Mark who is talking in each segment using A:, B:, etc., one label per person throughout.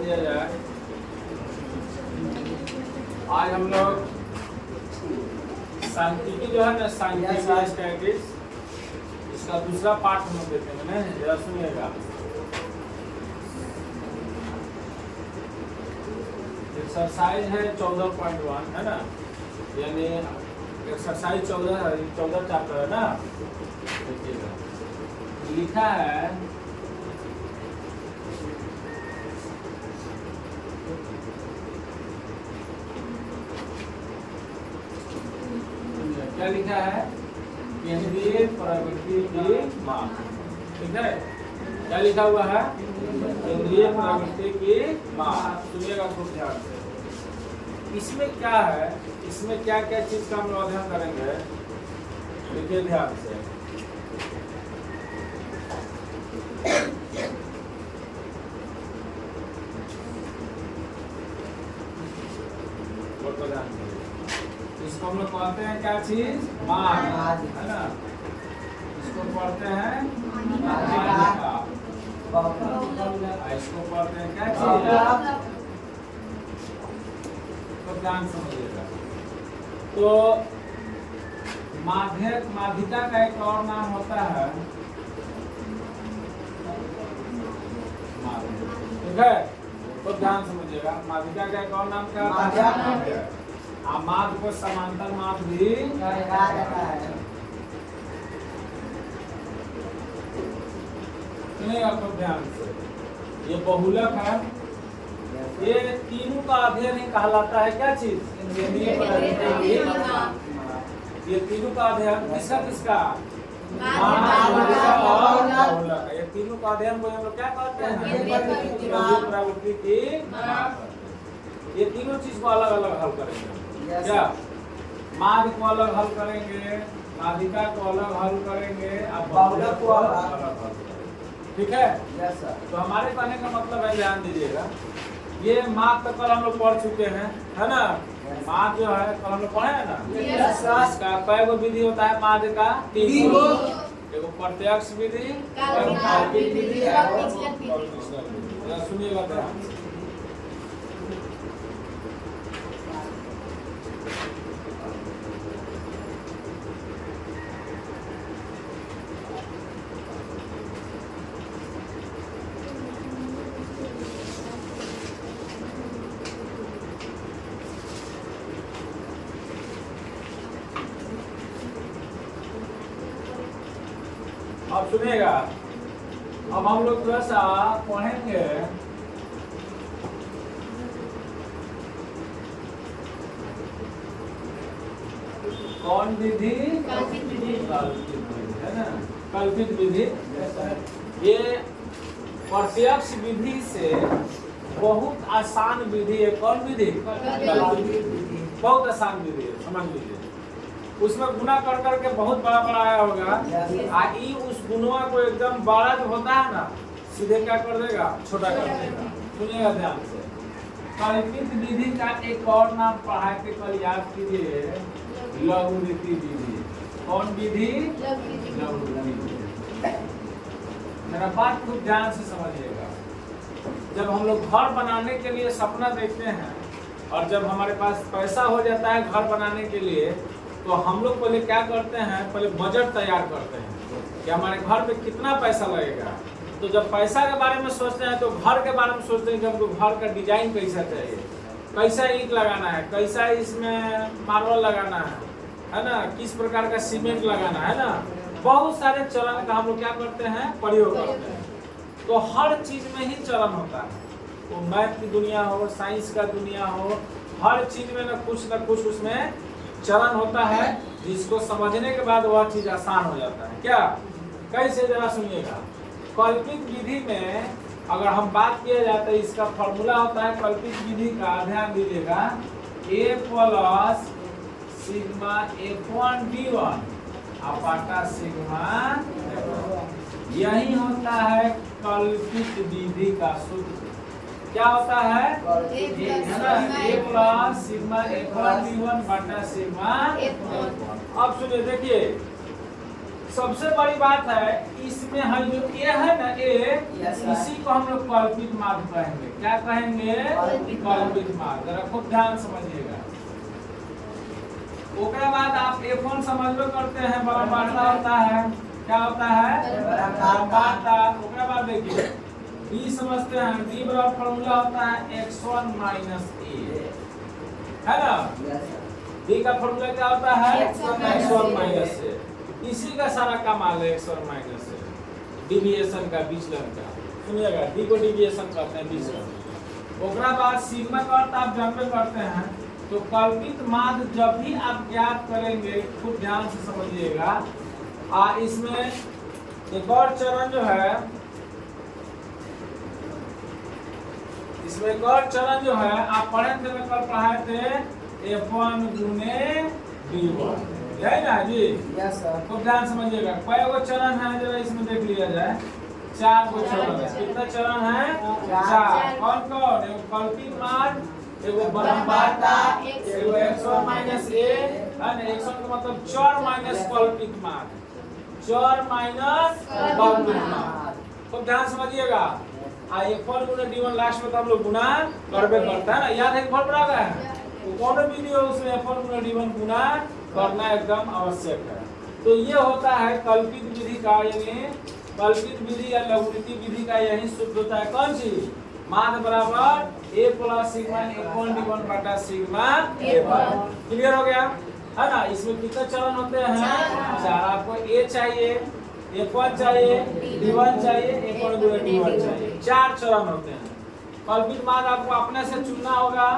A: दिया जाए। आज हम लोग सांख्यिकी जो है ना, सांख्यिकी स्टैटिस्टिक्स, इसका दूसरा पार्ट हम लोग देते हैं। मैंने जरा सुनिएगा। एक्सरसाइज है 14.1 है ना, यानी एक्सरसाइज 14 चैप्टर है ना। देखिएगा लिखा है क्या लिखा है, केंद्रीय प्रवृत्ति की माप। ठीक है, क्या लिखा हुआ है, केंद्रीय प्रवृत्ति की माप। सुनिएगा खूब ध्यान से। इसमें क्या है, इसमें क्या क्या चीज का हम लोग अध्ययन करेंगे, देखिए ध्यान से। इसको हम लोग कहते हैं क्या चीज, माप, है ना। इसको पढ़ते हैं माध्यिका, इसको पढ़ते हैं क्या चीज, तो ध्यान समझिएगा। तो माध्यिका का एक और नाम होता है माध्य। ठीक है, तो ध्यान समझिएगा। माध्यिका का एक और नाम क्या होता है, माध्य को समांतर माध्य भी कहा जाता है। सुनिएगा तो ध्यान से। ये बहुलक है, ये तीनों का अध्ययन ही कहलाता है क्या चीज, केंद्रीय प्रवृत्ति की। ये तीनों का अध्ययन किसका किसका, माध्यिका और बहुलक। ये तीनों का अध्ययन को हम लोग क्या कहते हैं, केंद्रीय प्रवृत्ति की। ये तीनों चीज को अलग अलग हल करेंगे। क्या, माध्य को अलग हल करेंगे, माध्यिका को अलग हल करेंगे, अब बहुलक को अलग हल करेंगे। ठीक है, यस सर। तो हमारे कहने का मतलब है, ध्यान दीजिएगा, ये माध्य तक कल हम लोग पढ़ चुके हैं, है ना। माध्य जो है कल हम लोग पढ़े हैं ना। इसका कई गो विधि होता है माध्य का, 3 गो। एगो प्रत्यक्ष विधि, कल्पित विधि, सुनिएगा ध्यान से। अब सुनिएगा, अब हम लोग थोड़ा सा पढ़ेंगे कौन विधि, कल्पित विधि, है ना। कल्पित विधि, ये प्रत्यक्ष विधि से बहुत आसान विधि है। कौन विधि, बहुत आसान विधि है, समझ लीजिए। उसमें गुना कर करके बहुत बड़ा बड़ा आया होगा, आई उस गुणवा को एकदम बड़ा जो होता है ना, सीधे क्या कर देगा, छोटा कर देगा। सुनिएगा ध्यान से। कल्पित विधि का एक और नाम पढ़ा के कल याद कीजिए, लघुरीति विधि। कौन विधि, लघुरीति विधि। मेरा बात खूब ध्यान से समझिएगा। जब हम लोग घर बनाने के लिए सपना देखते हैं, और जब हमारे पास पैसा हो जाता है घर बनाने के लिए, तो हम लोग पहले क्या करते हैं, पहले बजट तैयार करते हैं कि हमारे घर पे कितना पैसा लगेगा। तो जब पैसा के बारे में सोचते हैं तो घर के बारे में सोचते हैं कि हमको घर का डिजाइन कैसा चाहिए, कैसा ईंट लगाना है, कैसा इसमें मार्बल लगाना है ना, किस प्रकार का सीमेंट लगाना है ना। बहुत सारे चलन का हम लोग क्या करते हैं, प्रयोग करते हैं। तो हर चीज में ही चलन होता है, वो मैथ की दुनिया हो, साइंस का दुनिया हो, हर चीज में न कुछ उसमें चलन होता है, जिसको समझने के बाद वह चीज आसान हो जाता है। क्या, कैसे, जरा सुनिएगा। कल्पित विधि में अगर हम बात किया जाता है, इसका फॉर्मूला होता है कल्पित विधि का, ध्यान दीजिएगा, A plus sigma F1 B1 अपाटा सिग्मा F1। यही होता है कल्पित विधि का सूत्र। क्या होता है ना, A plus sigma F1 B1 बटा सिग्मा F1। अब सुनिए, देखिए सबसे बड़ी बात है इसमें हम जो ए है ना ए, इसी को हम लोग कल्पित मार्ग कहेंगे। क्या कहेंगे? कल्पित मार्ग। जरा खूब ध्यान समझिएगा। ओकरा बाद आप F1 समझबे करते हैं, बराबर होता है। क्या होता है? बराबर। ओकरा बाद देखिए D समझते हैं, D बराबर फॉर्मूला होता है x1 माइनस a, है ना? D का फॉर्मूला क्या होता है? x1 minus a। इसी का सारा कमाल है x1 माइनस a, डिविएशन का, विचलन का। सुनिएगा, D को डिविएशन कहते हैं, विचलन। ओकरा बाद सिग्मा का अर्थ आप जानते करते हैं। तो कल्पित माध्य जब भी आप ज्ञात करेंगे, खूब ध्यान से समझिएगा। इसमें एक और चरण जो है, इसमें एक और चरण जो है आप पढ़े थे, मैं कल पढ़ाए थे F1 गुने D1, यही ना जी? Yes sir. खूब ध्यान समझिएगा। कई गो चरण है जरा इसमें देख लिया जाए। 4 गो चरण है। कितना चरण है? 4। कौन कौन? एगो कल्पित माध्य, एगो बरम्बारता, एगो x1 माइनस a, है x1 का मतलब चर माइनस कल्पित माध्य, चर माइनस कल्पित माध्य। खूब ध्यान समझिएगा। F1 गुना D1 लास्ट में तो हम लोग गुना करबे करता है ना, याद है कि बहुत बड़ा है। तो कौन वीडियो उसमें F1 गुना D1 गुना करना एकदम आवश्यक है। तो ये होता है कल्पित विधि का, यानी कल्पित विधि या लघुगणितीय विधि का यही सूत्र होता है। कौन चीज? माध्य बराबर a plus sigma F1 D1 बटा सिग्मा A1। क्लियर हो गया है ना? इसमें कितने चरण होते हैं? 4। आपको a चाहिए, F1 चाहिए, D1 चाहिए, F1 गुना D1 चाहिए। 4 चरण होते हैं। कल्पित माध्य आपको अपने से चुनना होगा।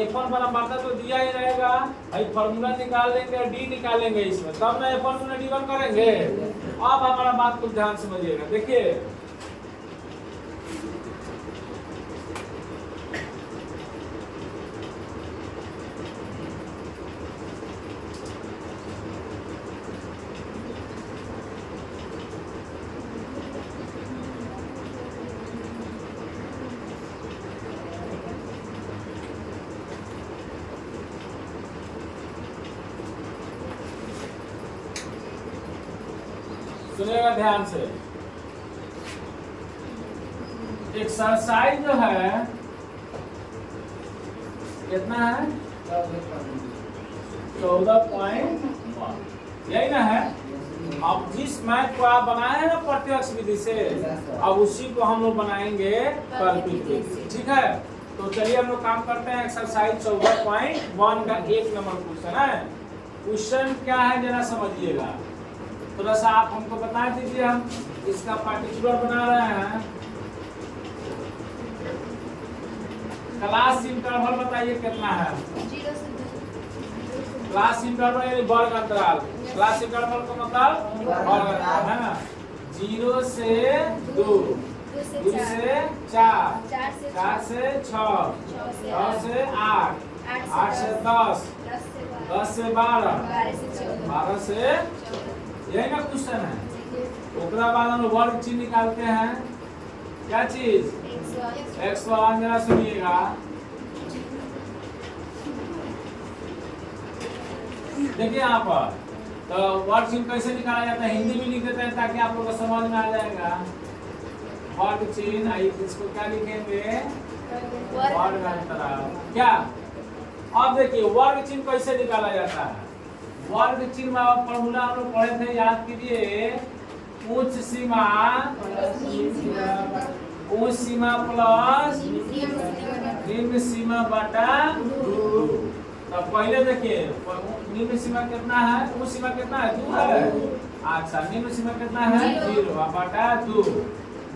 A: F1 बराबर तो दिया ही रहेगा, भाई फॉर्मूला निकाल लेंगे, D निकालेंगे इसमें, तब ना F1 गुना D1 करेंगे। अब हमारा बात को ध्यान समझिएगा। देखिए सुनिएगा ध्यान से। एक्सरसाइज जो है कितना है? 14.1, यही ना है? अब जिस मैथ को आप बनाए हैं ना प्रत्यक्ष विधि से, अब उसी को हम लोग बनाएंगे कल्पित विधि से। ठीक है? तो चलिए हम लोग काम करते हैं। एक्सरसाइज 14.1 का 1 नंबर क्वेश्चन है। क्वेश्चन क्या है जरा समझिएगा। थोड़ा सा आप हमको बता दीजिए, हम इसका पार्टिकुलर बना रहे हैं। क्लास इंटरवल बताइए कितना है? क्लास इंटरवल यानी वर्ग अंतराल। क्लास इंटरवल का मतलब वर्ग अंतराल, है ना? 0 से 2, 2 से 4, 4 से 6, 6 से 8, 8 से 10, 10 से 12, 12 से, यही ना क्वेश्चन है। ओकरा बाद हम वर्ग चिन्ह निकालते हैं। क्या चीज? x1। जरा सुनिएगा, देखिए यहाँ पर तो वर्ग चिन्ह कैसे निकाला जाता है, हिंदी में लिख देते हैं ताकि आप लोग को समझ में आ जाएगा। वर्ग चिन्ह, इसको क्या लिखेंगे? वर्ग अंतराल। क्या? अब देखिए वर्ग चिन्ह कैसे निकाला जाता है। वर्ग चिन्ह में फॉर्मूला हम लोग पढ़े थे, याद कीजिए। उच्च सीमा, उच्च सीमा प्लस निम्न सीमा बटा 2। तो पहले देखिए निम्न सीमा कितना है? उच्च सीमा कितना है? 2 है। अच्छा, निम्न सीमा कितना है? 0 बटा 2।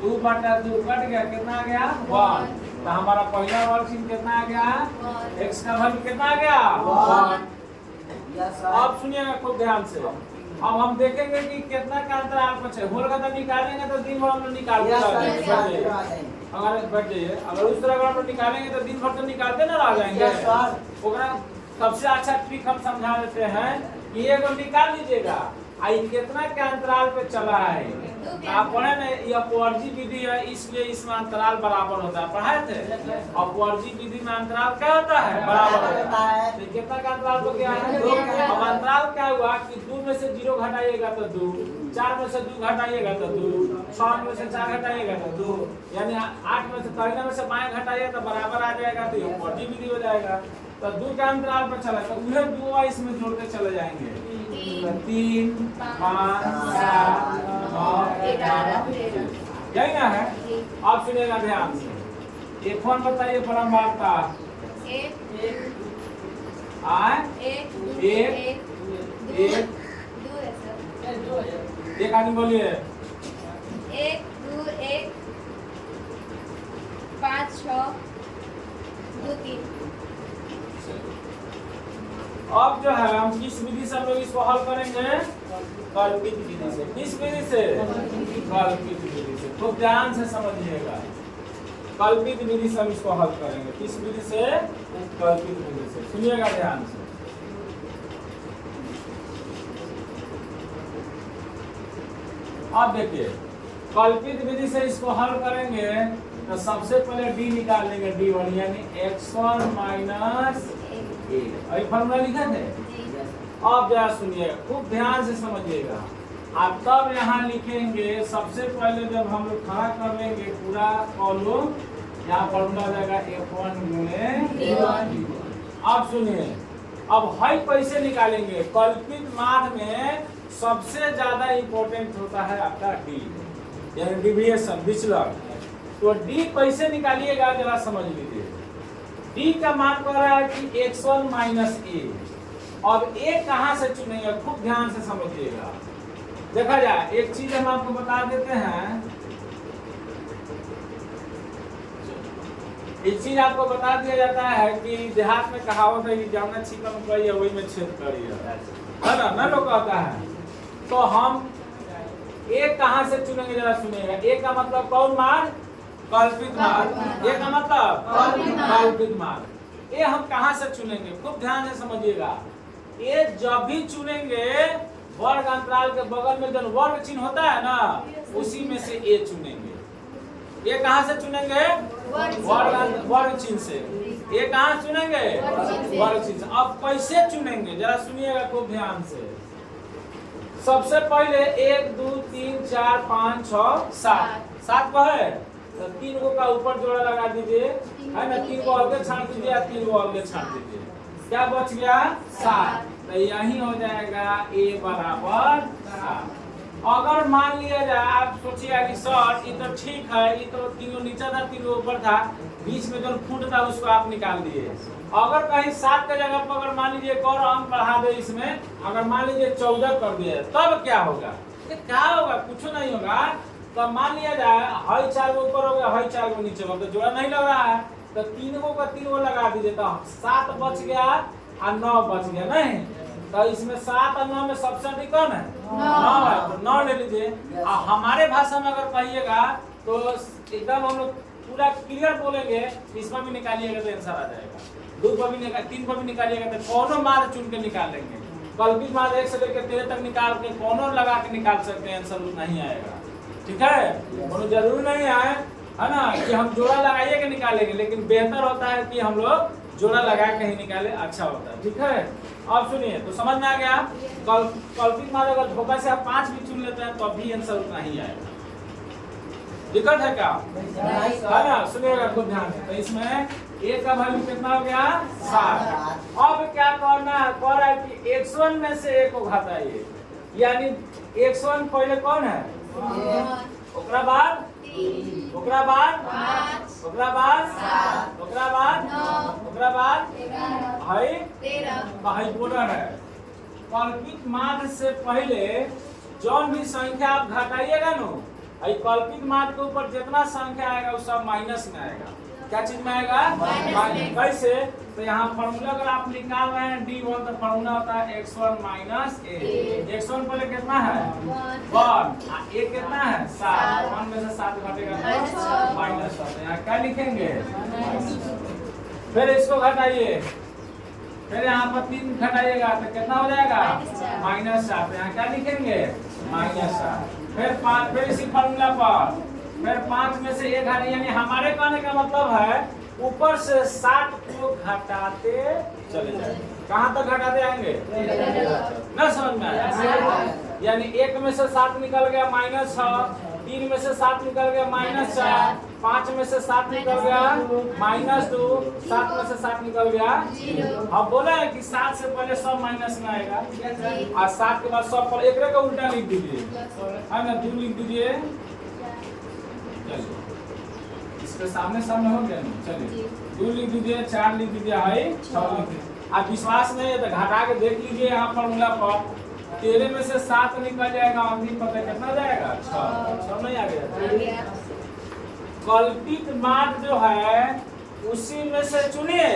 A: 2 बटा 2 कट गया, कितना आ गया? 1। तो हमारा पहला वर्ग चिन्ह कितना आ गया? x का वैल्यू कितना आ गया? 1। अब सुनिएगा खूब ध्यान से। अब हम देखेंगे कि कितना का अंतराल बचे। होल का तो निकालेंगे तो दिन भर हम लोग निकालते रहेंगे। अगर बैठ जाइए, अगर उस तरह हम लोग निकालेंगे तो दिन भर तो निकालते ना रह जाएंगे। सबसे अच्छा ट्रिक हम समझा देते हैं कि एगो निकाल लीजिएगा, आई कितना के अंतराल पे चला है? आप पढ़े ना, ये अपवर्जी विधि है, इसलिए इसमें अंतराल बराबर होता है। पढ़ाए थे अपवर्जी विधि में अंतराल क्या होता है? बराबर होता है। तो कितना का अंतराल हो गया है? 2। अब अंतराल क्या हुआ कि 2 में से 0 घटाइएगा तो 2, 4 में से 2 घटाइएगा तो 2, 6 में से 4 घटाइएगा तो 2, यानी 8 में से 3 में से 5 घटाइएगा तो बराबर आ जाएगा, तो ये अपवर्जी विधि हो जाएगा। तो 2 का अंतराल पर चला तो उन्हें 2 इसमें जोड़ते चले जाएंगे। 3, 5, 7, 9, 11, यही ना है। अब सुनिएगा ध्यान से। एक फोन बताइए परमवार्ता। एक 2 एक आदमी बोलिए।
B: 1 2 1 5 6 2 3।
A: अब जो है हम किस विधि से हम लोग इसको हल करेंगे? कल्पित विधि से। किस विधि से? कल्पित विधि से। तो ध्यान से समझिएगा, कल्पित विधि से हम इसको हल करेंगे। किस विधि से? कल्पित विधि से। सुनिएगा ध्यान से। अब देखिए, कल्पित विधि से इसको हल करेंगे तो सबसे पहले डी निकाल लेंगे, D1 यानी x1 माइनस अभी फॉर्मूला लिखा थे। अब जरा सुनिएगा, खूब ध्यान से समझिएगा। आप तब यहाँ लिखेंगे, सबसे पहले जब हम लोग खड़ा कर लेंगे पूरा कॉलम, यहाँ फॉर्मूला आ जाएगा F1 गुणे D1। अब सुनिए, अब हाई कैसे निकालेंगे? कल्पित माध्य में सबसे ज्यादा इंपॉर्टेंट होता है आपका डी, यानी डिविएशन, विचलन। तो डी कैसे निकालिएगा जरा समझ लीजिए। डी का मान कह रहा है कि x1 माइनस ए। अब ए कहां से चुनेंगे? खूब ध्यान से समझिएगा। देखा जाए, एक चीज हम आपको बता देते हैं, एक चीज आपको बता दिया जाता है कि देहात में कहावत है कि जौना छिपा में करिए वही में छेद करिए, है ना? न लोग कहता है। तो हम ए कहां से चुनेंगे जरा सुनिएगा। ए का मतलब कौन मान? कल्पित मार्ग। ए का मतलब कल्पित मार्ग। ए हम कहां से चुनेंगे? खूब ध्यान से समझिएगा। ए जब भी चुनेंगे, वर्ग अंतराल के बगल में जो वर्ग चिन्ह होता है ना, उसी में से ए चुनेंगे। ए कहां से चुनेंगे? वर्ग चिन्ह से। ए कहां चुनेंगे? वर्ग चिन्ह से। अब कैसे चुनेंगे जरा सुनिएगा खूब ध्यान से। सबसे पहले 1 2 3 4 5 6 7 को है तो 3 को का ऊपर जोड़ा लगा दीजिए, है ना? 3 को आगे छाड़ दीजिए, 3 को आगे छाड़ दीजिए, क्या बच गया? 7। तो यही हो जाएगा a बराबर 7। अगर मान लिया जाए, आप सोचिएगा कि सर ये तो ठीक है, ये तो 3 नीचे था 3 ऊपर था, बीच में जो फुट था उसको आप निकाल दिए। अगर कहीं 7 के जगह पर अगर मान लीजिए एक और अंक बढ़ा दे इसमें, अगर मान लीजिए 14 कर दिए, तब क्या होगा? क्या होगा? कुछ नहीं होगा। तो मान लिया जाए हई 4 को ऊपर हो गया, हई 4 को नीचे हो गया, तो जोड़ा नहीं लग रहा है, तो 3 को का 3 को लगा दीजिए, तो 7 बच गया और 9 बच गया। नहीं तो इसमें 7 और 9 में सबसे अधिक कौन है? 9 है, तो 9 ले लीजिए। हमारे भाषा में अगर कहिएगा तो एकदम हम लोग पूरा क्लियर बोलेंगे, इसमें भी निकालिएगा तो आंसर आ जाएगा। 2 पर भी निकाल, 3 पर भी निकालिएगा तो कौनों मार चुन के निकाल लेंगे। कल्पित मार 1 से लेकर 13 तक निकाल के कौनों लगा के निकाल सकते हैं, आंसर नहीं आएगा। ठीक है, कोनो जरूरी नहीं है ना कि हम जोड़ा लगाइए के निकालेंगे, लेकिन बेहतर होता है कि हम लोग जोड़ा लगा के ही निकाले, अच्छा होता है। ठीक है, अब सुनिए, तो समझ में आ गया। कल्पित मार अगर धोखा से आप 5 भी चुन लेते हैं तो अभी आंसर उतना ही आएगा। दिक्कत है क्या? है ना? सुनिएगा खूब ध्यान से। तो इसमें ए का वैल्यू कितना हो गया? 7। अब क्या करना है? कह रहा है कि x1 में से a को घटाइए, यानी x1 पहले कौन है? ओकरा बाद 3, ओकरा बाद 5, ओकरा बाद 7, ओकरा बाद 9, ओकरा बाद 11, है 13, भाई बोला है। कल्पित माध्य से पहले जौन भी संख्या आप घटाइएगा ना, आई कल्पित माध्य के ऊपर जितना संख्या आएगा वो सब माइनस में आएगा। क्या चीज में आएगा? माइनस। कैसे? तो यहाँ फॉर्मूला अगर आप निकाल रहे हैं D1, तो फॉर्मूला होता है x1 माइनस a। x1 पहले कितना है? 1। a कितना है? 7। 1 में से 7 घटेगा तो माइनस। यहाँ क्या लिखेंगे? फिर इसको घटाइए, फिर यहाँ पर 3 घटाइएगा तो कितना हो जाएगा
B: -4।
A: -4। यहाँ क्या लिखेंगे -4। फिर 5, फिर इसी फॉर्मूला पर फिर 5 में से 1 घटा, यानी हमारे कहने का मतलब है ऊपर से 7 को घटाते चले जाएंगे। कहाँ तक घटाते आएंगे ना, समझ में आया? यानी 1 में से 7 निकल गया -6, 3 में से 7 निकल गया -4, 5 में से 7 निकल गया -2, 7 में से 7 निकल गया
B: 0।
A: अब बोले हैं कि 7 से पहले सब माइनस में आएगा और 7 के बाद सब पर एक का उल्टा लिख दीजिए, है ना, 2 लिख दीजिए। चलिए इसके सामने सामने हो गया नहीं, चलिए 2 लिख दीजिए, 4 लिख दीजिए, है 6 लिख दीजिए। आप विश्वास नहीं है तो घटा के देख लीजिए यहाँ फॉर्मूला पर 13 में से 7 निकल जाएगा, अंतिम पता कितना जाएगा 6 नहीं आ गया। कल्पित मान जो है उसी में से चुनिए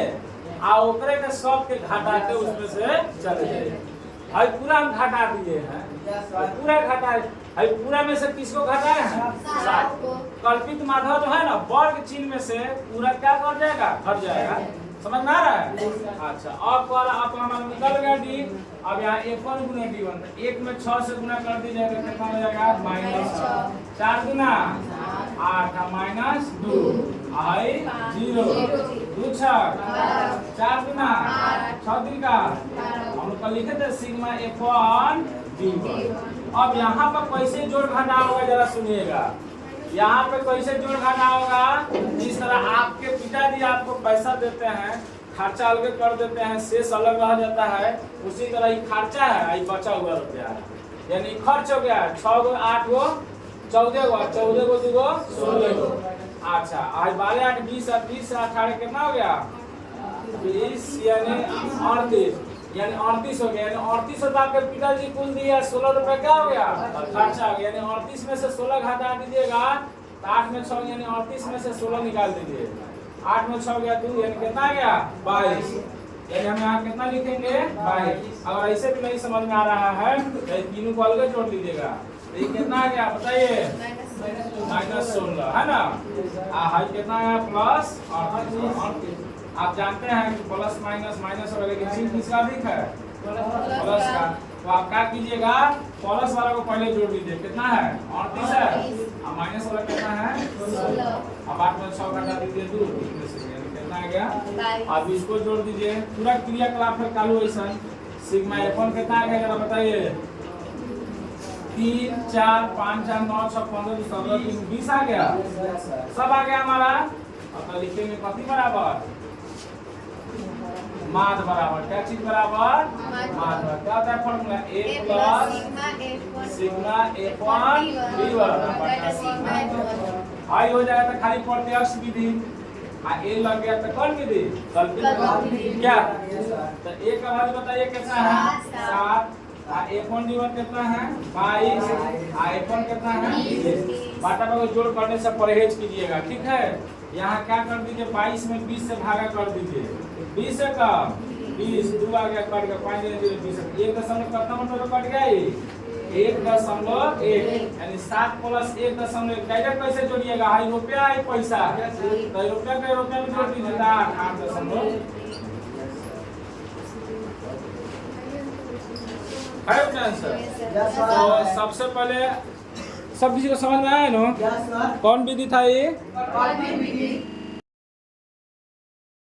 A: और ओकरे के सब के घटा के उसमें से चले जाइए। भाई पूरा हम घटा दिए हैं, पूरा घटाए, भाई पूरा में से किसको घटाए हैं 7 को। कल्पित माधव जो है ना वर्ग चिन्ह में से पूरा क्या कर जाएगा घट जाएगा, समझ में आ रहा है? अच्छा अब हमारा निकल गया डी। अब यहाँ F1 गुना D1, 1 में 6 से गुना कर दीजिए तो कितना हो जाएगा -6। 4 गुना 8 -2 आई 0 2 6 4 गुना 6 दिन का हम लोग लिखे थे सिग्मा F1 D1। अब यहाँ पर कैसे जोड़ घटा होगा जरा सुनिएगा। यहाँ पे कैसे जोड़ घटा होगा, जिस तरह आपके पिताजी आपको पैसा देते हैं, खर्चा अलग कर देते हैं, शेष अलग रह जाता है, उसी तरह ये खर्चा है, ये बचा हुआ रुपया है, यानी खर्च हो गया 6 गो 8 गो 14 गो 14 गो 2 गो 16 गो। अच्छा आज 12 8 20 20 18 कितना हो गया 20 यानी 38, यानी 38 हो गया, यानी 38 रुपया आपके पिताजी कुल दिया, 16 रुपया क्या हो गया खर्चा हो गया। यानी 38 में से 16 घटा दीजिएगा तो 8 में 6 यानी 38 में से 16 निकाल दीजिए, 8 में 6 गया 2 यानी कितना आ गया 22, यानी हम यहाँ कितना लिखेंगे 22। अगर ऐसे भी नहीं समझ में आ रहा है तो तीनों को अलग जोड़ लीजिएगा, तो ये कितना आ गया बताइए -16 है ना, हाई कितना आया +38। आप जानते हैं कि प्लस माइनस माइनस वाले की चिन्ह किसका अधिक है प्लस का, तो आप क्या कीजिएगा प्लस वाला को पहले जोड़ दीजिए, कितना है 38 है और माइनस वाला कितना है 16। अब 8 में 6 घटा दीजिए 2 कितना आ गया। अब इसको जोड़ दीजिए, पूरा क्रियाकलाप है चालू ऐसा। सिग्मा F1 कितना आ गया जरा बताइए 3 4 5 4 9 6 15 17 3 20 आ गया, सब आ गया हमारा। अब लिखेंगे कथी बराबर माद बराबर, क्या चीज बराबर माद बराबर, क्या होता है formula A plus sigma F1 D1 high हो जाएगा तो खाली प्रत्यक्ष विधि, A लग गया तो कौन विधि कल्पित विधि। क्या तो A का वैल्यू बताइए कितना है 7, F1 D1 कितना है 22, F1 कितना है 20। बाटा को जोड़ करने से परहेज कीजिएगा, ठीक है। यहाँ क्या कर दीजिए 22 में 20 से भागा कर दीजिए, 20 से कम 20 2 आ गया कट गया 5 20 1 दशमलव कितना मतलब कट गया 1.1 यानी 7 प्लस 1.1 डायरेक्ट कैसे जोड़िएगा, हाई रुपया है पैसा तो रुपया के रुपया में जोड़ दीजिए 8.0 है आंसर। तो सबसे पहले सब किसी को समझ में आया ना कौन विधि था ये,